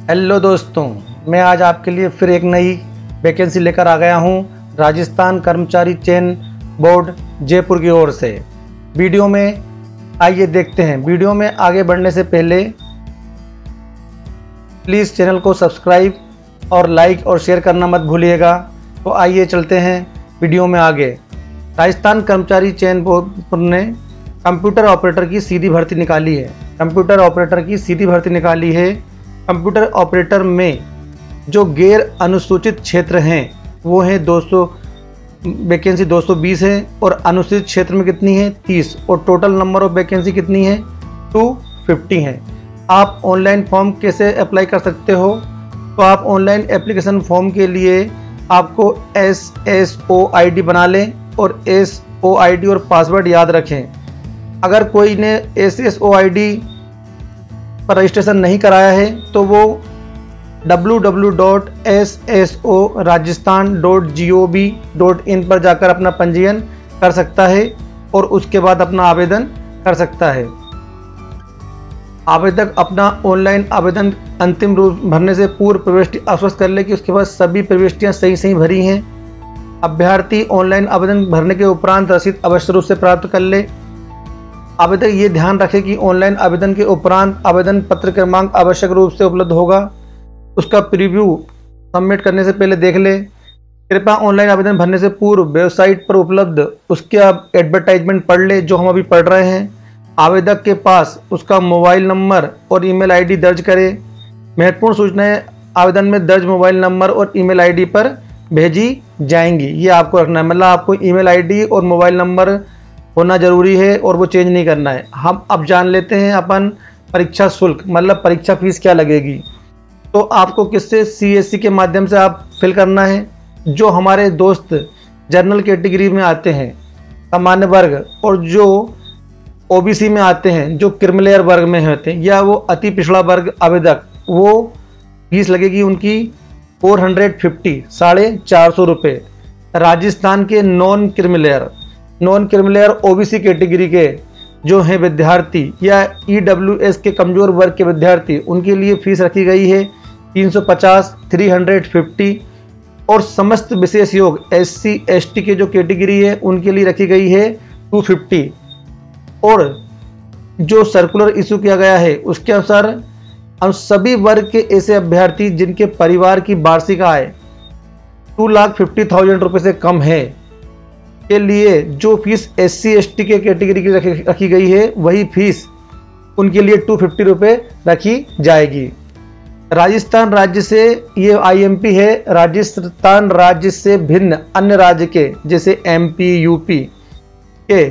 Hello दोस्तों, मैं आज आपके लिए फिर एक नई वैकेंसी लेकर आ गया हूं राजस्थान कर्मचारी चयन बोर्ड जयपुर की ओर से। वीडियो में आइए देखते हैं। वीडियो में आगे बढ़ने से पहले प्लीज़ चैनल को सब्सक्राइब और लाइक और शेयर करना मत भूलिएगा। तो आइए चलते हैं वीडियो में आगे। राजस्थान कर्मचारी चयन बोर्ड ने कंप्यूटर ऑपरेटर की सीधी भर्ती निकाली है। कंप्यूटर ऑपरेटर की सीधी भर्ती निकाली है। कंप्यूटर ऑपरेटर में जो गैर अनुसूचित क्षेत्र हैं वो हैं 200 वैकेंसी 220 है और अनुसूचित क्षेत्र में कितनी है 30 और टोटल नंबर ऑफ वैकेंसी कितनी है 250 है। आप ऑनलाइन फॉर्म कैसे अप्लाई कर सकते हो? तो आप ऑनलाइन एप्लीकेशन फॉर्म के लिए आपको SSO ID बना लें और SO ID और पासवर्ड याद रखें। अगर कोई ने SSO ID पर रजिस्ट्रेशन नहीं कराया है तो वो www.ssorajasthan.gov.in पर जाकर अपना पंजीयन कर सकता है और उसके बाद अपना आवेदन कर सकता है। आवेदक अपना ऑनलाइन आवेदन अंतिम रूप भरने से पूर्व प्रविष्टि आश्वस्त कर ले कि उसके बाद सभी प्रविष्टियां सही भरी हैं। अभ्यर्थी ऑनलाइन आवेदन भरने के उपरांत रसीद अवश्य रूप से प्राप्त कर ले। आवेदक ये ध्यान रखें कि ऑनलाइन आवेदन के उपरांत आवेदन पत्र क्रमांक आवश्यक रूप से उपलब्ध होगा। उसका प्रीव्यू सबमिट करने से पहले देख ले। कृपया ऑनलाइन आवेदन भरने से पूर्व वेबसाइट पर उपलब्ध उसके एडवर्टाइजमेंट पढ़ ले जो हम अभी पढ़ रहे हैं। आवेदक के पास उसका मोबाइल नंबर और ईमेल ID दर्ज करें। महत्वपूर्ण सूचनाएं आवेदन में दर्ज मोबाइल नंबर और ईमेल ID पर भेजी जाएंगी। ये आपको रखना है, मतलब आपको ईमेल ID और मोबाइल नंबर होना जरूरी है और वो चेंज नहीं करना है। हम अब जान लेते हैं अपन परीक्षा शुल्क, मतलब परीक्षा फीस क्या लगेगी। तो आपको किससे CSC के माध्यम से आप फिल करना है। जो हमारे दोस्त जनरल कैटेगरी में आते हैं सामान्य वर्ग और जो OBC में आते हैं जो क्रिमिलेयर वर्ग में होते हैं या वो अति पिछड़ा वर्ग आवेदक, वो फीस लगेगी उनकी 450 450 रुपये। राजस्थान के नॉन क्रिमिलेयर OBC कैटेगरी के जो हैं विद्यार्थी या EWS के कमज़ोर वर्ग के विद्यार्थी, उनके लिए फीस रखी गई है 350 350 और समस्त विशेष योग SC ST के जो कैटेगरी है उनके लिए रखी गई है 250। और जो सर्कुलर इशू किया गया है उसके अनुसार हम सभी वर्ग के ऐसे अभ्यर्थी जिनके परिवार की वार्षिक आय 2,50,000 रुपये से कम है के लिए जो फीस SC ST के कैटेगरी की रखी गई है वही फीस उनके लिए 250 रुपये रखी जाएगी। राजस्थान राज्य से ये IMP है। राजस्थान राज्य से भिन्न अन्य राज्य के जैसे MP UP के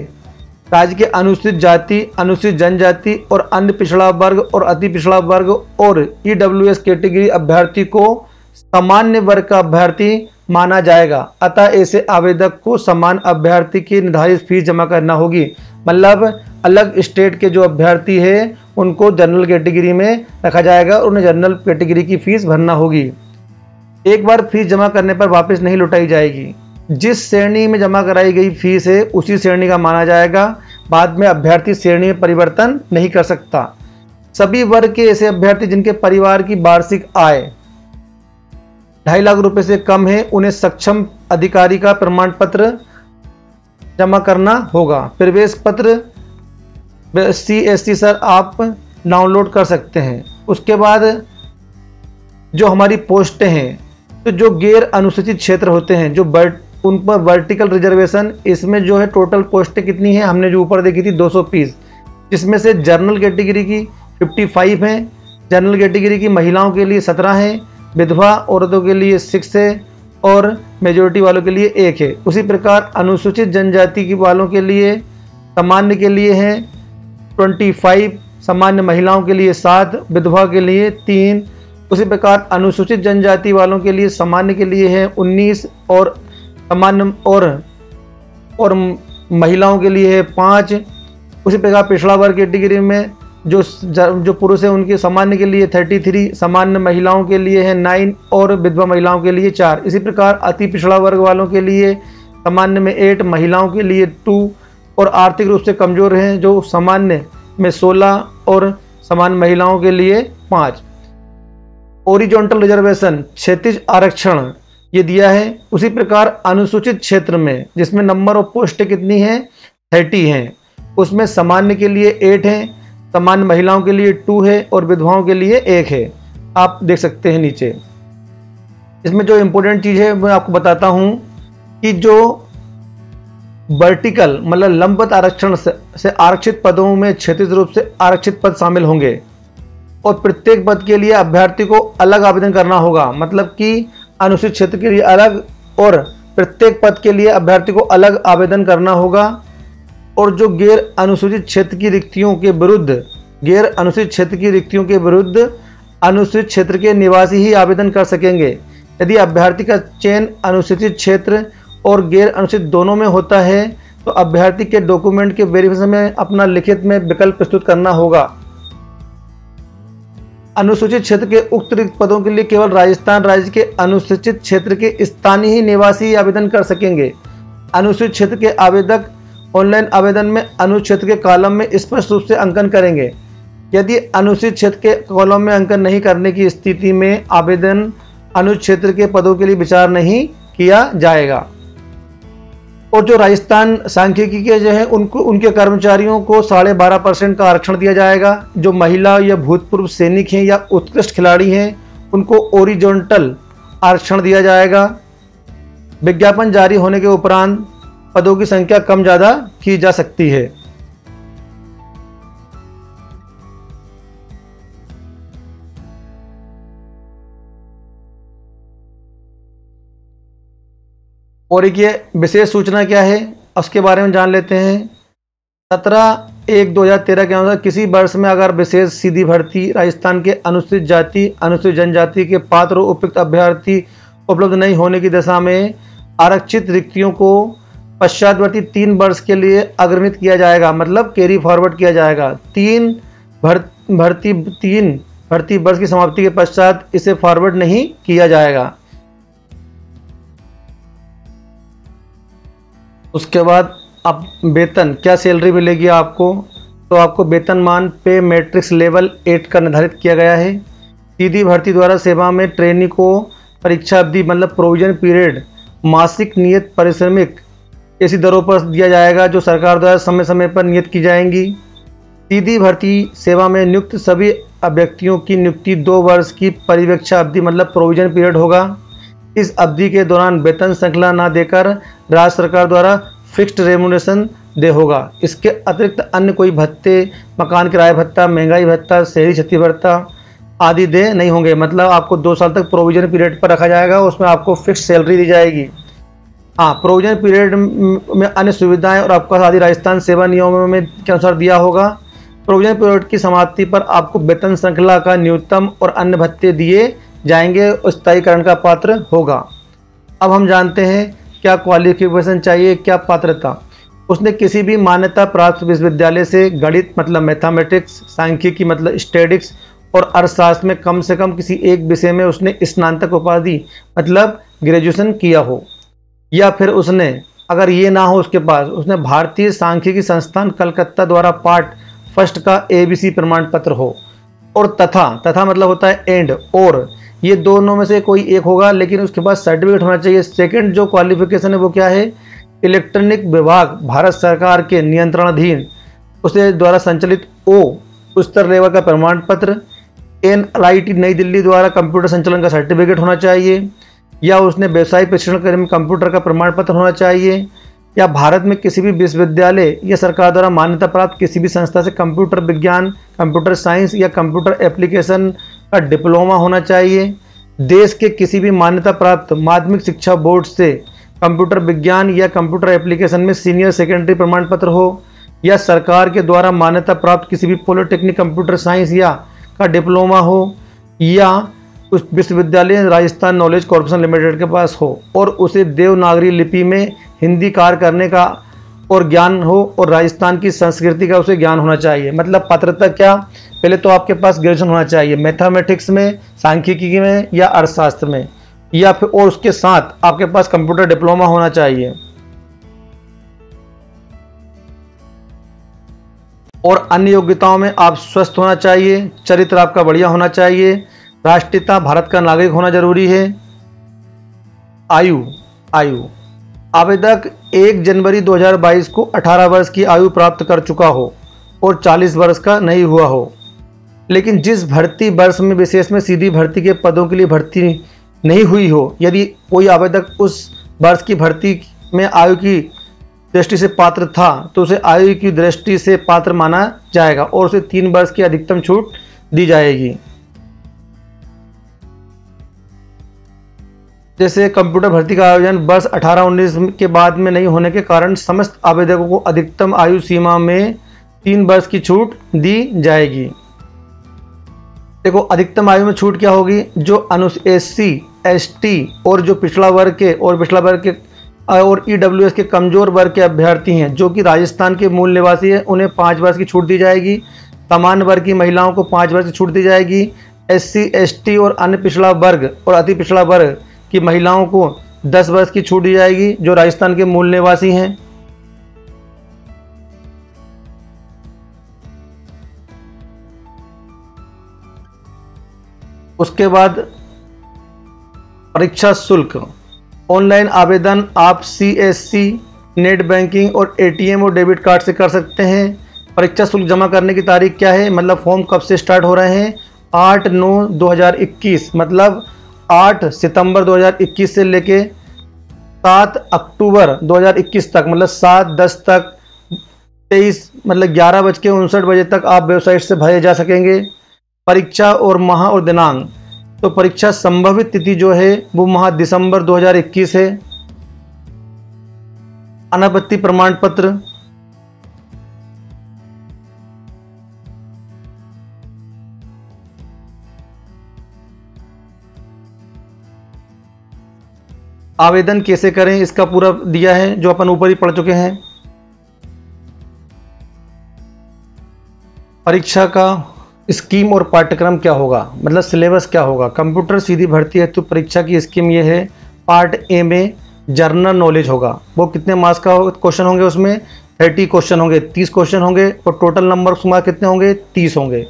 राज्य के अनुसूचित जाति, अनुसूचित जनजाति और अन्य पिछड़ा वर्ग और अति पिछड़ा वर्ग और EWS कैटेगरी अभ्यर्थी को सामान्य वर्ग का अभ्यर्थी माना जाएगा। अतः ऐसे आवेदक को समान अभ्यर्थी की निर्धारित फीस जमा करना होगी। मतलब अलग स्टेट के जो अभ्यर्थी है उनको जनरल कैटेगरी में रखा जाएगा और उन्हें जनरल कैटेगरी की फीस भरना होगी। एक बार फीस जमा करने पर वापस नहीं लौटाई जाएगी। जिस श्रेणी में जमा कराई गई फीस है उसी श्रेणी का माना जाएगा। बाद में अभ्यर्थी श्रेणी में परिवर्तन नहीं कर सकता। सभी वर्ग के ऐसे अभ्यर्थी जिनके परिवार की वार्षिक आय 2.5 लाख रुपए से कम है उन्हें सक्षम अधिकारी का प्रमाण पत्र जमा करना होगा। प्रवेश पत्र CSC सर आप डाउनलोड कर सकते हैं। उसके बाद जो हमारी पोस्टें हैं तो जो गैर अनुसूचित क्षेत्र होते हैं जो उन पर वर्टिकल रिजर्वेशन, इसमें जो है टोटल पोस्टें कितनी है हमने जो ऊपर देखी थी 220, जिसमें से जनरल कैटेगरी की 55 हैं, जनरल कैटेगरी की महिलाओं के लिए 17 हैं, विधवा औरतों के लिए 6 है और मेजोरिटी वालों के लिए 1 है। उसी प्रकार अनुसूचित जनजाति की वालों के लिए सामान्य के लिए हैं 25, सामान्य महिलाओं के लिए 7, विधवा के लिए 3। उसी प्रकार अनुसूचित जनजाति वालों के लिए सामान्य के लिए है 19 और सामान्य और महिलाओं के लिए है 5। उसी प्रकार पिछड़ा वर्ग कैटेगरी में जो पुरुष है उनके सामान्य के लिए 33, सामान्य महिलाओं के लिए है 9 और विधवा महिलाओं के लिए 4। इसी प्रकार अति पिछड़ा वर्ग वालों के लिए सामान्य में 8, महिलाओं के लिए 2 और आर्थिक रूप से कमजोर हैं जो सामान्य में 16 और सामान्य महिलाओं के लिए 5। ओरिजोनटल रिजर्वेशन क्षैतिज आरक्षण ये दिया है। उसी प्रकार अनुसूचित क्षेत्र में जिसमें नंबर ऑफ पोस्ट कितनी है 30 हैं, उसमें सामान्य के लिए 8 है, सामान्य महिलाओं के लिए 2 है और विधवाओं के लिए 1 है। आप देख सकते हैं नीचे। इसमें जो इंपॉर्टेंट चीज है मैं आपको बताता हूं कि जो वर्टिकल मतलब लंबवत आरक्षण से आरक्षित पदों में क्षैतिज रूप से आरक्षित पद शामिल होंगे और प्रत्येक पद के लिए अभ्यर्थी को अलग आवेदन करना होगा। मतलब कि अनुसूचित क्षेत्र के लिए अलग और प्रत्येक पद के लिए अभ्यर्थी को अलग आवेदन करना होगा। और जो गैर अनुसूचित क्षेत्र की रिक्तियों के विरुद्ध अनुसूचित क्षेत्र के निवासी ही आवेदन कर सकेंगे। यदि अभ्यर्थी का चयन अनुसूचित क्षेत्र और गैर अनुसूचित दोनों में होता है तो अभ्यर्थी के डॉक्यूमेंट के वेरिफिकेशन में अपना लिखित में विकल्प प्रस्तुत करना होगा। अनुसूचित क्षेत्र के उक्त रिक्त पदों के लिए केवल राजस्थान राज्य के अनुसूचित क्षेत्र के स्थानीय ही निवासी आवेदन कर सकेंगे। अनुसूचित क्षेत्र के आवेदक ऑनलाइन आवेदन में अनुसूचित क्षेत्र के कॉलम में स्पष्ट रूप से अंकन करेंगे। यदि अनुसूचित क्षेत्र के कॉलम में अंकन नहीं करने की स्थिति में आवेदन अनुसूचित क्षेत्र के पदों के लिए विचार नहीं किया जाएगा। और जो राजस्थान सांख्यिकी के जो है उनके कर्मचारियों को 12.5% का आरक्षण दिया जाएगा। जो महिला या भूतपूर्व सैनिक हैं या उत्कृष्ट खिलाड़ी हैं उनको ओरिजोनटल आरक्षण दिया जाएगा। विज्ञापन जारी होने के उपरांत पदों की संख्या कम ज्यादा की जा सकती है। और एक ये विशेष सूचना क्या है उसके बारे में जान लेते हैं। 17/1/2013 के अनुसार किसी वर्ष में अगर विशेष सीधी भर्ती राजस्थान के अनुसूचित जाति अनुसूचित जनजाति के पात्र उपयुक्त अभ्यर्थी उपलब्ध नहीं होने की दशा में आरक्षित रिक्तियों को पश्चातवर्ती 3 वर्ष के लिए अग्रमित किया जाएगा। मतलब कैरी फॉरवर्ड किया जाएगा। 3 भर्ती वर्ष की समाप्ति के पश्चात इसे फॉरवर्ड नहीं किया जाएगा। उसके बाद अब वेतन क्या सैलरी मिलेगी आपको, तो आपको वेतनमान पे मैट्रिक्स लेवल 8 का निर्धारित किया गया है। सीधी भर्ती द्वारा सेवा में ट्रेनी को परीक्षा अवधि मतलब प्रोविजन पीरियड मासिक नियत पारिश्रमिक ऐसी दरों पर दिया जाएगा जो सरकार द्वारा समय समय पर नियत की जाएंगी। सीधी भर्ती सेवा में नियुक्त सभी अभ्यर्थियों की नियुक्ति 2 वर्ष की परिवीक्षा अवधि मतलब प्रोविजन पीरियड होगा। इस अवधि के दौरान वेतन श्रृंखला न देकर राज्य सरकार द्वारा फिक्स्ड रेम्युनरेशन दे होगा। इसके अतिरिक्त अन्य कोई भत्ते, मकान किराया भत्ता, महंगाई भत्ता, शहरी क्षति भत्ता आदि दे नहीं होंगे। मतलब आपको 2 साल तक प्रोविजन पीरियड पर रखा जाएगा, उसमें आपको फिक्स सैलरी दी जाएगी। हाँ, प्रोविजन पीरियड में अन्य सुविधाएं और अवकाश आदि राजस्थान सेवा नियमों में के अनुसार दिया होगा। प्रोविजन पीरियड की समाप्ति पर आपको वेतन श्रृंखला का न्यूनतम और अन्य भत्ते दिए जाएंगे और स्थायीकरण का पात्र होगा। अब हम जानते हैं क्या क्वालिफिकेशन चाहिए, क्या पात्रता। उसने किसी भी मान्यता प्राप्त विश्वविद्यालय से गणित मतलब मैथमेटिक्स, सांख्यिकी मतलब स्टैटिक्स और अर्थशास्त्र में कम से कम किसी एक विषय में उसने स्नातक उपाधि मतलब ग्रेजुएशन किया हो, या फिर उसने अगर ये ना हो उसके पास उसने भारतीय सांख्यिकी संस्थान कलकत्ता द्वारा पार्ट फर्स्ट का ABC प्रमाण पत्र हो। और तथा मतलब होता है एंड, और ये दोनों में से कोई एक होगा, लेकिन उसके पास सर्टिफिकेट होना चाहिए। सेकंड जो क्वालिफिकेशन है वो क्या है, इलेक्ट्रॉनिक विभाग भारत सरकार के नियंत्रणाधीन उसके द्वारा संचालित उच्चतर लेवल का प्रमाण पत्र, NIT नई दिल्ली द्वारा कंप्यूटर संचालन का सर्टिफिकेट होना चाहिए, या उसने व्यवसायिक प्रशिक्षण केंद्र में कंप्यूटर का प्रमाण पत्र होना चाहिए, या भारत में किसी भी विश्वविद्यालय या सरकार द्वारा मान्यता प्राप्त किसी भी संस्था से कंप्यूटर विज्ञान, कंप्यूटर साइंस या कंप्यूटर एप्लीकेशन का डिप्लोमा होना चाहिए। देश के किसी भी मान्यता प्राप्त माध्यमिक शिक्षा बोर्ड से कंप्यूटर विज्ञान या कंप्यूटर एप्लीकेशन में सीनियर सेकेंडरी प्रमाण पत्र हो, या सरकार के द्वारा मान्यता प्राप्त किसी भी पॉलिटेक्निक कंप्यूटर साइंस या का डिप्लोमा हो, या उस विश्वविद्यालय राजस्थान नॉलेज कॉर्पोरेशन लिमिटेड के पास हो और उसे देवनागरी लिपि में हिंदी कार्य करने का और ज्ञान हो, और राजस्थान की संस्कृति का उसे ज्ञान होना चाहिए। मतलब पात्रता क्या, पहले तो आपके पास ग्रेजुएशन होना चाहिए मैथमेटिक्स में, सांख्यिकी में या अर्थशास्त्र में, या फिर और उसके साथ आपके पास कंप्यूटर डिप्लोमा होना चाहिए। और अन्य योग्यताओं में आप स्वस्थ होना चाहिए, चरित्र आपका बढ़िया होना चाहिए, राष्ट्रीयता, भारत का नागरिक होना जरूरी है। आयु, आवेदक 1 जनवरी 2022 को 18 वर्ष की आयु प्राप्त कर चुका हो और 40 वर्ष का नहीं हुआ हो, लेकिन जिस भर्ती वर्ष में विशेष में सीधी भर्ती के पदों के लिए भर्ती नहीं हुई हो, यदि कोई आवेदक उस वर्ष की भर्ती में आयु की दृष्टि से पात्र था तो उसे आयु की दृष्टि से पात्र माना जाएगा और उसे 3 वर्ष की अधिकतम छूट दी जाएगी। जैसे कंप्यूटर भर्ती का आयोजन वर्ष 18-19 के बाद में नहीं होने के कारण समस्त आवेदकों को अधिकतम आयु सीमा में 3 वर्ष की छूट दी जाएगी। देखो, अधिकतम आयु में छूट क्या होगी? जो अनुसूचित SC, ST और जो पिछड़ा वर्ग के और EWS के कमजोर वर्ग के अभ्यर्थी हैं जो कि राजस्थान के मूल निवासी हैं, उन्हें 5 वर्ष की छूट दी जाएगी। सामान्य वर्ग की महिलाओं को 5 वर्ष की छूट दी जाएगी। SC, ST और अन्य पिछड़ा वर्ग और अति पिछड़ा वर्ग की महिलाओं को 10 वर्ष की छूट दी जाएगी जो राजस्थान के मूल निवासी हैं। उसके बाद परीक्षा शुल्क। ऑनलाइन आवेदन आप CSC, नेट बैंकिंग और ATM और डेबिट कार्ड से कर सकते हैं। परीक्षा शुल्क जमा करने की तारीख क्या है? मतलब फॉर्म कब से स्टार्ट हो रहे हैं? 8/9/2021, मतलब 8 सितंबर 2021 से लेके 7 अक्टूबर 2021 तक, मतलब 7/10 तक 23 मतलब 11:59 तक आप वेबसाइट से भरे जा सकेंगे। परीक्षा और माह और दिनांक। तो परीक्षा संभावित तिथि जो है वो माह दिसंबर 2021 है। अनापत्ति प्रमाण पत्र। आवेदन कैसे करें इसका पूरा दिया है जो अपन ऊपर ही पढ़ चुके हैं। परीक्षा का स्कीम और पाठ्यक्रम क्या होगा, मतलब सिलेबस क्या होगा। कंप्यूटर सीधी भर्ती है तो परीक्षा की स्कीम ये है। पार्ट ए में जनरल नॉलेज होगा, वो कितने मार्क्स का क्वेश्चन होंगे? उसमें 30 क्वेश्चन होंगे, 30 क्वेश्चन होंगे और टोटल नंबर मार्क्स कितने होंगे? 30 होंगे।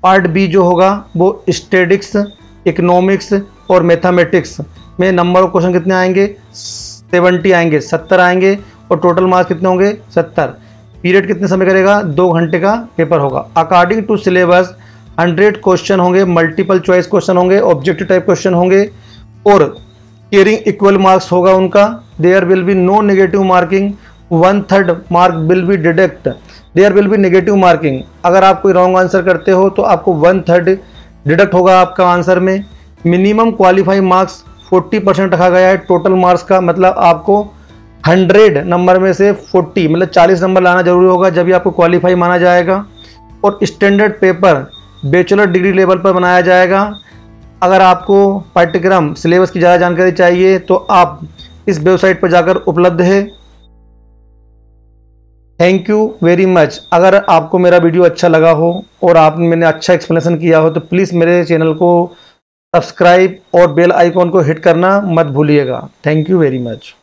पार्ट बी जो होगा वो स्टैटिस्टिक्स, इकोनॉमिक्स और मैथमेटिक्स में नंबर ऑफ क्वेश्चन कितने आएंगे? 70 आएंगे, 70 आएंगे और टोटल मार्क्स कितने होंगे? 70। पीरियड कितने समय करेगा? 2 घंटे का पेपर होगा। अकॉर्डिंग टू सिलेबस 100 क्वेश्चन होंगे, मल्टीपल चॉइस क्वेश्चन होंगे, ऑब्जेक्टिव टाइप क्वेश्चन होंगे और कैरिंग इक्वल मार्क्स होगा उनका। There will be no negative marking, 1/3 mark will be deduct. There will be negative marking, अगर आप कोई रॉन्ग आंसर करते हो तो आपको 1/3 डिडक्ट होगा आपका आंसर में। मिनिमम क्वालिफाइंग मार्क्स 40% रखा गया है टोटल मार्क्स का, मतलब आपको 100 नंबर में से 40 मतलब 40 नंबर लाना जरूरी होगा जब भी आपको क्वालिफाई माना जाएगा। और standard paper bachelor degree level पर बनाया जाएगा। अगर आपको पाठ्यक्रम सिलेबस की ज़्यादा जानकारी चाहिए तो आप इस वेबसाइट पर जाकर उपलब्ध है। Thank you very much. अगर आपको मेरा वीडियो अच्छा लगा हो और मैंने अच्छा एक्सप्लेनेशन किया हो तो प्लीज़ मेरे चैनल को सब्सक्राइब और बेल आइकॉन को हिट करना मत भूलिएगा। Thank you very much.